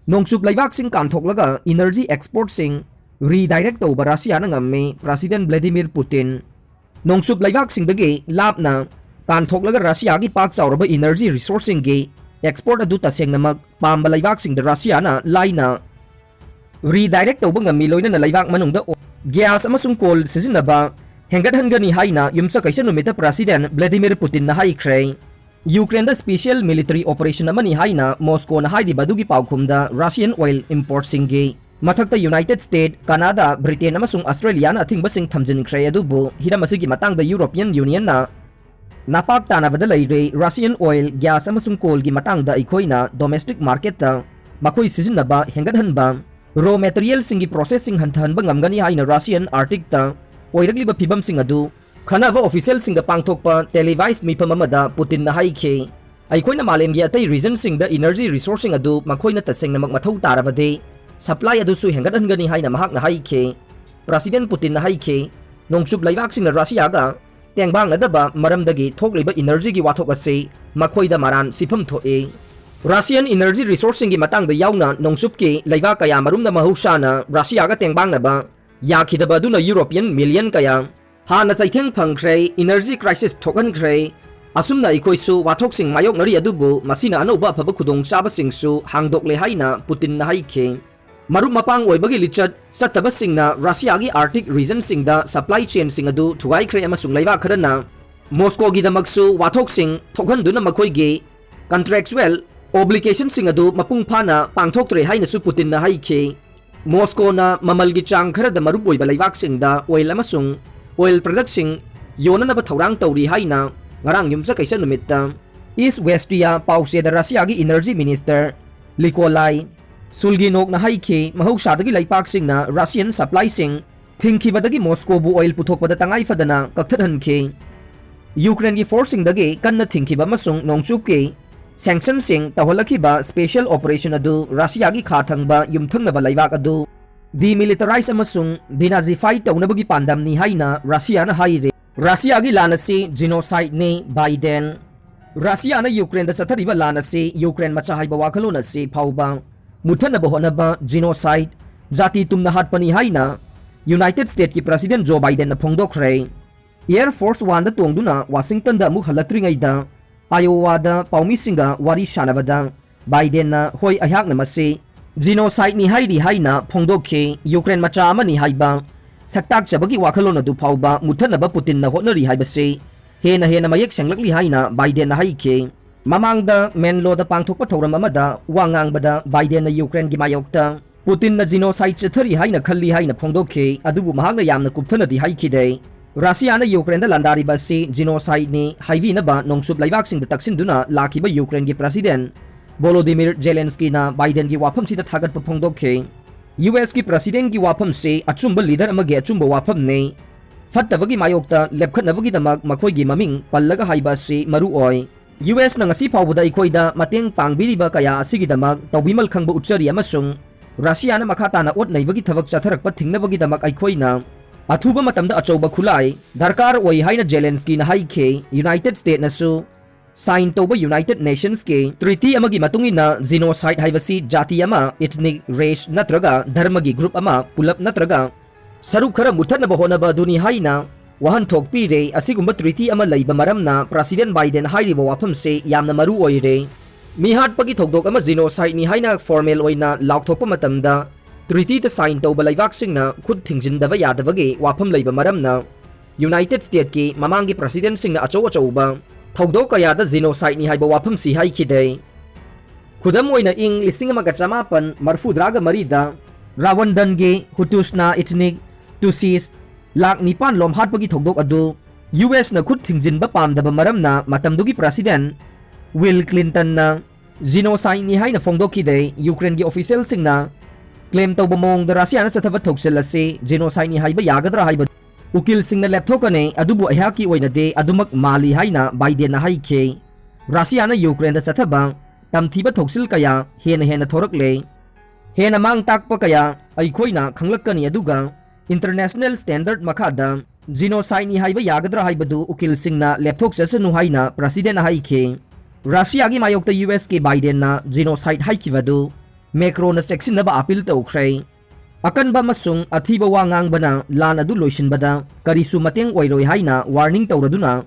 Nongsup laibak sing kanthok energy export sing redirect tauba Russia na ngamme President Vladimir Putin. Nongsup laibak sing dagi labna kanthok Russia gi pak chauraba energy resource sing gi export adu taseng namak pamba laibak sing da Russia na laina redirect tauba ngammi loina na laibak manungda gas amasung coal Cheksinnaba hengat hangani haina yumsa kaisa numita President Vladimir Putin na haikhiba Ukraine da special military operation amani haina Moscow na haidi badugi paukhum da Russian oil import singgi mathakta United States, Canada, Britain amasung Australia na athingba sing thamjinkhre adubu hiramasi gi matangda European Union na napak tanabada leire Russian oil gas amasung coal gi matangda ikoina domestic market ta makoi Cheksinnaba hengathanba raw material singi processing hanthanba ngamgani haina Russian Arctic ta oiragliba phibam sing adu Khanava official singa pangthokpa televised mipam amada Putin na haikhe aikoina malemgi atai region singda energy resourcing adu makhoina tasengna mathau tarabade supply adu su hengatangani haina mahak na haikhe President Putin na haikhe nongsup laibak singna Russia ga tengbang nadaba maramdagi thokliba energy gi wathok ase makhoida maran sifam thoe Russian energy resourcing gi matangda yauna nongsup ki laibak kaya marumna mahusana Russia ga tengbang naba yakhidaba duna European million kaya Hana saitheng phangkhre energy crisis thokankhre asumna ikoisu wathok sing mayok nari adubu masina anoba phaba khudong chaba singsu hangdokle haina Putin na haikhe marup mapang oibagi lichat sataba singna Russia gi Arctic region singda supply chain sing adu thuaikhre amasung laiba kharana Moscow gi damaksu wathok sing thokhanduna makhoi gi contractual obligation sing adu mapung phana pangthoktre haina su Putin na haikhe Moscow na mamal gi chang khara da marup oiba laibak singda oil amasung oil production yona na ba thaurang tawri haina ngarang yumsa kaisa numitta East Westria pause da Russia gi energy minister Nikolai Sulginok na haikhe mahausadagi laipak sing na Russian supply sing thingkhibadagi Moscow bu oil puthokpada tangai fadana kakthathankhe Ukraine gi forcing dagi kanna thingkhiba masung nongchup ke sanction sing taholakhiba special operation adu Russia gi khathangba yumthangnaba laibak adu demilitarize amasung denazify taunabagi pandam ni haina Russia na haire Russia gi lanasi genocide ni Biden Russia na Ukraine da sathariba lanasi Ukraine macha haiba wakhalona si phauba muthana bahonaba genocide jati tumna hatpani haina United States ki President Joe Biden na phongdokhre Air Force One da tongduna Washington da muk halatringai da Iowa da paumi singa wari shanabada Biden na hoi ahyak na masi genocide ni haidi haina phongdokhe Ukraine macha amani haiba saktak chabagi wakhalon adu phauba muthanaba Putin na honari haibase hena mayek sanglakli haina Biden na haikhe mamangda menlo da pangthokpa thoram amada wangangbada Biden na Ukraine gi mayokta Putin na genocide chathari haina khalli haina phongdokhe adubu mahakna yamna kupthanadi haikhide Russia na Ukraine da landari basi genocide ni haivi na ba nongsup laibak sing da taksinduna lakhiba Ukraine gi president Volodymyr Zelensky na Biden gi wafam sida thagat phongdokhe US ki president gi wafam se achumba leader amage achumba wafam ne fattabagi mayokta lepkhatnabagi damak makhoi gi maming pallaga haiba se maru oi US na ngasi phawbada ikoida mateng pangbiriba kaya asigi damak tawbimal khangba uchari amasung Russia na makhata na ot naibagi thabak chatharakpa thingnabagi damak aikoina athuba matamda achouba khulai darkar oi haina Zelensky na haikhe United States na su sign toba United Nations ke treaty amagi matungina genocide haibasi jati ama ethnic race natraga dharmagi group ama pulap natraga saru khara muthanna bahonaba duni haina wahan thokpi re asigumba treaty ama laiba maramna President Biden hairiba wafam se yamna maru oire mihat pagi thokdok ama genocide ni haina formal oina laukthokpa matamda treaty ta sign toba laibak singna khud thingjindaba yadabagi wafam laiba maramna United States ki mamangi president singna achouba Thogdok kaya da genocide ni haiba wafam si haikhide khudam oina ing 1980 marfudraga marida Rwandan ge Hutusna ethnic Tutsis lak nipan lom hatpagi thogdok adu US na khud thingjinba pamdaba maramna matamdugi president Bill Clinton na genocide ni haina phongdokhide Ukraine gi official singna claim tawba mong da Russia na sathavat thokselase genocide ni haiba yagadra haiba Ukil sing na lapthokane adubu ayhaki oina de adumak mali haina Biden na haikhe Russia na Ukraine da sathaba tamthiba thoksil kaya hena thorakle hena mang takpa kaya aikhoina khanglakani aduga international standard makhada genocide ni haiba yagadra haibadu ukil sing na lapthok sasanu haina president na haikhe Russia gi mayokta US ke Biden na genocide haikhibadu Macron na Cheksinnaba apil Toukhre. Akanba masung athiba wa ngangbana lan adu loisinbada karisu mateng oiroi haina warning tauraduna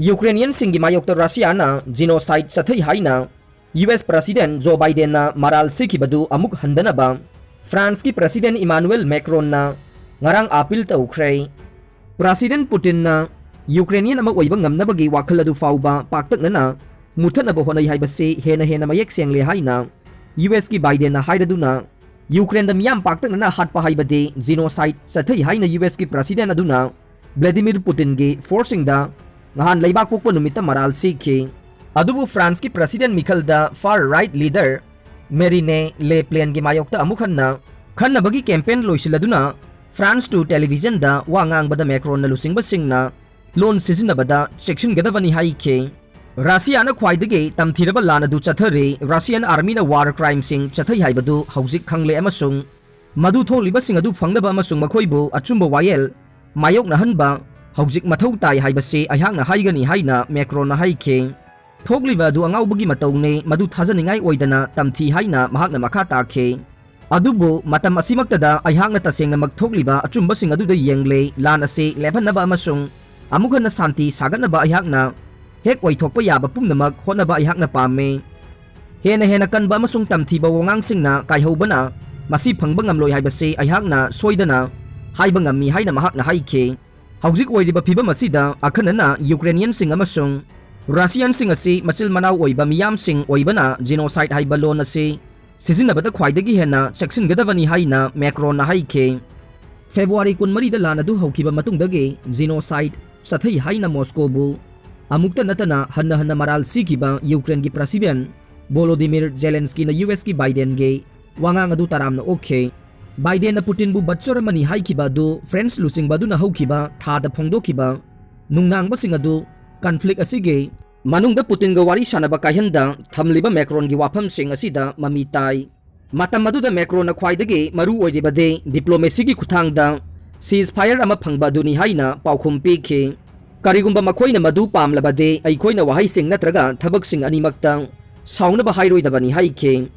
Ukrainian singi mayokta Russia na genocide sathai haina US President Joe Biden na maral sikibadu amuk handanaba France ki President Emmanuel Macron na ngarang apil Toukhre. President Putin na Ukrainian ama oiba ngamnabagi wakhal adu fauba paktak na muthanaba honai haibasi hena mayek sengle haina US ki Biden na hairaduna Ukraine da miyam paktak na hatpa haibade genocide sathai haina US ki President aduna Vladimir Putin ge forcing da ngahan laibak pokpa numita maral sikhi. Adubu France ki President Michael da far right leader Marine Le Pen gi mayokta amukhan na khanna bagi campaign loisiladuna France 2 television da wangang bada Macron na lusing basing na loan Cheksinnaba da section gadavani haike. Russia na khwaidagi tamthiraba lana du chathare Russian army na war crime sing chathai haibadu haujik khangle amasung madu tholiba sing adu fangnaba amasung makhoibu achumba wayel mayok na hanba haujik mathau tai haibase ayhak na haigani haina Macron na haike. Thokliba du angaubagi matawne madu thajaningai oidana tamthi haina mahakna makha takhe. Adubu matam asimaktada ayhak na tasengna magthokliba achumba sing adu da yengle lan ase lephanaba amasung amukhan na santi saganaba ayhak na hek waithokpa yaba pumnamak honaba ayhak na pame. Hena kanba amasung tamthiba wongang singna kaihobana masi phangba ngamloi haibase ayhak na soidana haiba ngammi haina mahak na haike. Haujik oiriba phiba masida akhanana Ukrainian sing amasung Russian sing ase masil manaw oiba miyam sing oibana genocide haiba lon ase sizinabada khwaidagi hena section gadavani haina Macron na haike. February 13 da lanadu haukiba matungdagi genocide sathai haina Moscow bu amukta natana hanna maral sikiba Ukraine gi President Volodymyr Zelensky na US ki Biden ge wangang adu taram na okay. Biden na Putin bu batsora mani haikiba du French lusing badu na haukiba thada phongdokiba nungnang basing adu conflict asige manungda Putin ga wari sanaba kahenda thamliba Macron gi wafam sing asida mamitai. Matam adu da Macron na khwaidagi maru oidibade diplomacy gi khuthangda ceasefire ama phangba duni haina paukhum pekhe. Karigumba makhoina madu pamlabade aikhoina wahai sing natraga thabak sing animakta saunaba hairoidabani haike.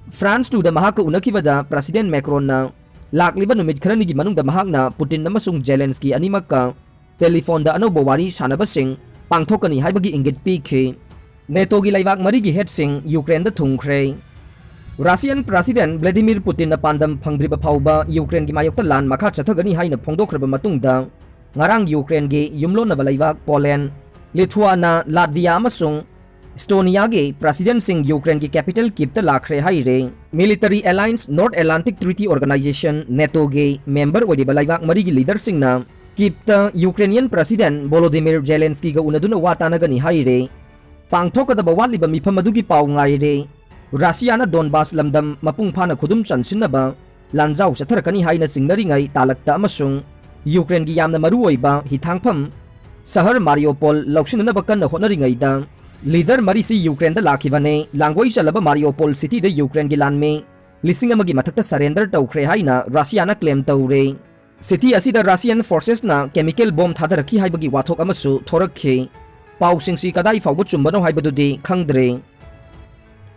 France 2 da mahaka unakibada President Macron na lakliba numit kharani gi manungda mahakna Putin amasung Zelensky animakka telephone da anoba wari sanaba sing pangthokani haibagi ingit pikhe. NATO gi laibak mari gi head sing Ukraine da thungkhre. Russian President Vladimir Putin na pandam phangdriba phauba Ukraine gi mayokta lan makha chathagani haina phongdokraba matungda ngarang Ukraine ge yumlo na balaibak Poland, Lithuania, Latvia amasung Estonia ge President sing Ukraine ge capital Kyiv ta lakhre haire. Military Alliance North Atlantic Treaty Organization NATO ge member odi balaibak mari gi leader sing na Kyiv ta Ukrainian President Volodymyr Zelensky ga unaduna watanagani haire. Pangthokada bawaliba mifam adugi paw ngaire. Russia na Donbas lamdam mapung phana khudum Cheksinnaba lanjau satharakani haina singnari ngai talakta amasung Ukraine gi yamna maruoiba hithangpham sahar Mariupol lauksinanaba kanna hotnaringaida leader mari si Ukraine da lakhibane langoi chalaba Mariupol city da Ukraine gi lanme lising amagi mathakta surrender taukhre haina Russia na claim taure. City asida Russian forces na chemical bomb thadaraki haibagi wathok amasu thorakhe. Pau singsi kadai fawbu chumbano haibadudi khangdre.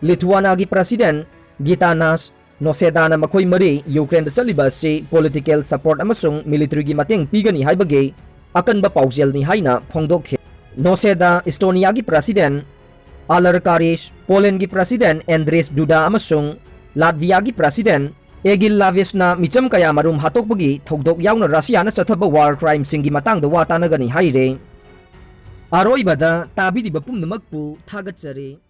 Lithuania gi President Gitanas Nosedana makhoi mari Ukraine da chaliba si political support amasung military gi mateng pigani haibage akanba paujel ni haina phongdokhe. Noseda Estonia gi President Alar Karish, Poland gi President Andres Duda amasung Latvia gi President Egil Lavisna micham kaya marum hatokpagi thokdok yauna Russia na chathaba war crime singi matangda watanagani haire. Aroibada tabiriba pumnamakpu thagatsare.